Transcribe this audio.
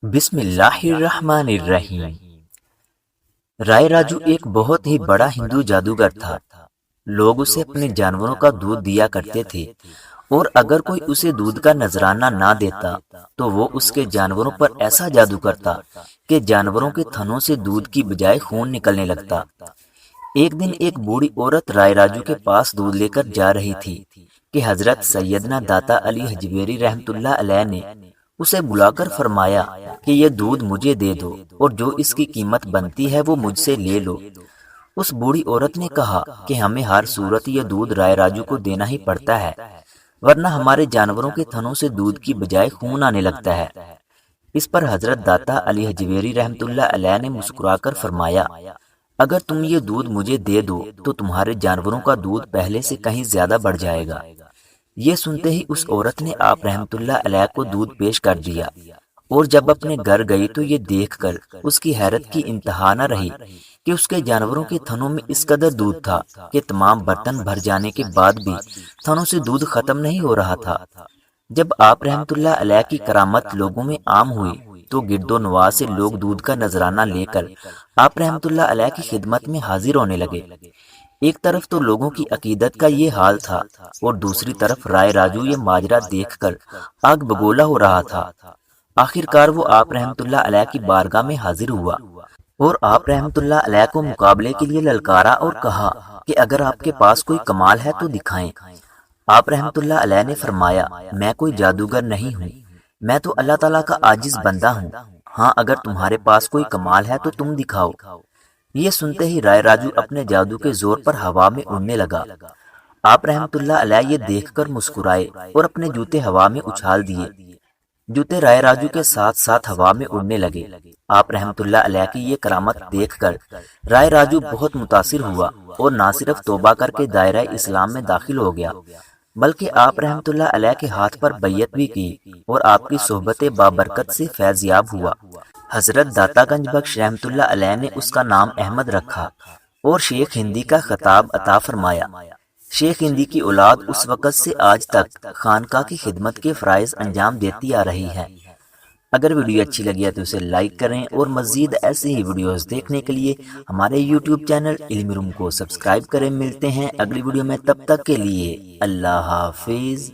بسم اللہ الرحمن الرحیم۔ رائے راجو ایک بہت ہی بڑا ہندو جادوگر تھا۔ لوگ اسے اپنے جانوروں کا دودھ دیا کرتے تھے، اور اگر کوئی اسے دودھ کا نذرانہ نہ دیتا تو وہ اس کے جانوروں پر ایسا جادو کرتا کہ جانوروں کے تھنوں سے دودھ کی بجائے خون نکلنے لگتا۔ ایک دن ایک بوڑھی عورت رائے راجو کے پاس دودھ لے کر جا رہی تھی کہ حضرت سیدنا داتا علی حجویری رحمۃ اللہ علیہ نے اسے بلا کر فرمایا کہ یہ دودھ مجھے دے دو اور جو اس کی قیمت بنتی ہے وہ مجھ سے لے لو۔ اس بوڑھی عورت نے کہا کہ ہمیں ہر صورت یہ دودھ رائے راجو کو دینا ہی پڑتا ہے، ورنہ ہمارے جانوروں کے تھنوں سے دودھ کی بجائے خون آنے لگتا ہے۔ اس پر حضرت داتا علی حجویری رحمۃ اللہ علیہ نے مسکرا کر فرمایا، اگر تم یہ دودھ مجھے دے دو تو تمہارے جانوروں کا دودھ پہلے سے کہیں زیادہ بڑھ جائے گا۔ یہ سنتے ہی اس عورت نے آپ رحمۃ اللہ علیہ کو دودھ پیش کر دیا، اور جب اپنے گھر گئی تو یہ دیکھ کر اس کی حیرت کی انتہا نہ رہی کہ اس کے جانوروں کے تھنوں میں اس قدر دودھ تھا کہ تمام برتن بھر جانے کے بعد بھی تھنوں سے دودھ ختم نہیں ہو رہا تھا۔ جب آپ رحمۃ اللہ علیہ کی کرامت لوگوں میں عام ہوئی تو گرد و نواح سے لوگ دودھ کا نذرانہ لے کر آپ رحمۃ اللہ علیہ کی خدمت میں حاضر ہونے لگے۔ ایک طرف تو لوگوں کی عقیدت کا یہ حال تھا، اور دوسری طرف رائے راجو یہ ماجرا دیکھ کر آگ بگولا ہو رہا تھا۔ آخر کار وہ آپ رحمۃ اللہ علیہ کی بارگاہ میں حاضر ہوا، اور آپ رحمۃ اللہ علیہ کو مقابلے کے لیے للکارا اور کہا کہ اگر آپ کے پاس کوئی کمال ہے تو دکھائیں۔ آپ رحمۃ اللہ علیہ نے فرمایا، میں کوئی جادوگر نہیں ہوں، میں تو اللہ تعالیٰ کا عاجز بندہ ہوں۔ ہاں، اگر تمہارے پاس کوئی کمال ہے تو تم دکھاؤ۔ یہ سنتے ہی رائے راجو اپنے جادو کے زور پر ہوا میں اڑنے لگا۔ آپ رحمۃ اللہ علیہ یہ دیکھ کر مسکرائے اور اپنے جوتے ہوا میں اچھال دیے۔ جوتے رائے راجو کے ساتھ ساتھ ہوا میں اڑنے لگے۔ آپ رحمۃ اللہ علیہ کی یہ کرامت دیکھ کر رائے راجو بہت متاثر ہوا، اور نہ صرف توبہ کر کے دائرہ اسلام میں داخل ہو گیا بلکہ آپ رحمۃ اللہ علیہ کے ہاتھ پر بیعت بھی کی، اور آپ کی صحبت بابرکت سے فیض یاب ہوا۔ حضرت داتا گنج بخش رحمۃ اللہ علیہ نے اس کا نام احمد رکھا، اور شیخ ہندی کا خطاب عطا فرمایا۔ شیخ ہندی کی اولاد اس وقت سے آج تک خانقاہ کی خدمت کے فرائض انجام دیتی آ رہی ہے۔ اگر ویڈیو اچھی لگی ہے تو اسے لائک کریں، اور مزید ایسے ہی ویڈیوز دیکھنے کے لیے ہمارے یوٹیوب چینل علم روم کو سبسکرائب کریں۔ ملتے ہیں اگلی ویڈیو میں، تب تک کے لیے اللہ حافظ۔